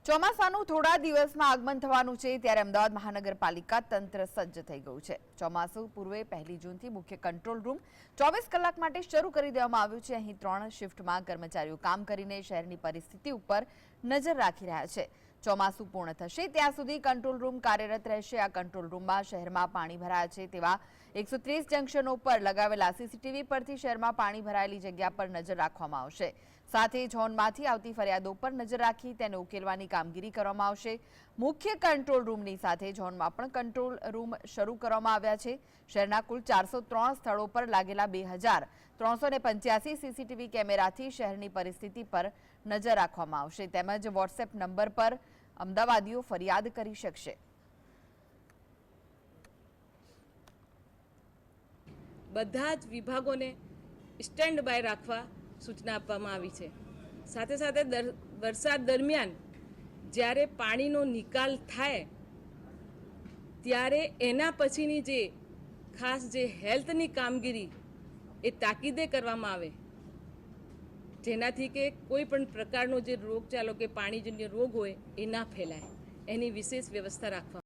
ચોમાસાનું થોડા દિવસમાં આગમન થવાનું છે ત્યારે અમદાવાદ મહાનગરપાલિકા તંત્ર સજ્જ થઈ ગયું છે। ચોમાસું પૂર્વે 1 જૂનથી મુખ્ય કંટ્રોલ રૂમ 24 કલાક માટે શરૂ કરી દેવામાં આવ્યું છે। અહીં 3 શિફ્ટમાં કર્મચારીઓ કામ કરીને શહેરની પરિસ્થિતિ ઉપર નજર રાખી રહ્યા છે। ચોમાસું પૂર્ણ થશે ત્યાં સુધી કંટ્રોલ રૂમ કાર્યરત રહેશે। આ કંટ્રોલ રૂમમાં શહેરમાં પાણી ભરાયા છે તેવા 130 જંકશનો પર લગાવેલા સીસીટીવી પરથી શહેરમાં પાણી ભરાયેલી જગ્યા પર નજર રાખવામાં આવશે। સાથે ઝોનમાંથી આવતી ફરિયાદો પર નજર રાખી તેને ઉકેલવાની કામગીરી કરવામાં આવશે। મુખ્ય કંટ્રોલ રૂમની સાથે ઝોનમાં પણ કંટ્રોલ રૂમ શરૂ કરવામાં આવ્યા છે। શહેરના કુલ 403 સ્થળો પર લાગેલા 2385 સીસીટીવી કેમેરાથી શહેરની પરિસ્થિતિ પર નજર રાખવામાં આવશે તેમજ વોટ્સએપ નંબર પર અમદાવાદીઓ ફરિયાદ કરી શકશે। બધા જ વિભાગોને સ્ટેન્ડ બાય રાખવા સૂચના આપવામાં આવી છે। સાથે સાથે વરસાદ દરમિયાન જ્યારે પાણીનો નિકાલ થાય ત્યારે એના પછીની જે ખાસ જે હેલ્થની કામગીરી એ તાકીદે કરવામાં આવે, જેનાથી કે કોઈ પણ પ્રકારનો જે રોગચાળો કે પાણીજન્ય રોગ હોય એ ના ફેલાય, એની વિશેષ વ્યવસ્થા રાખવા।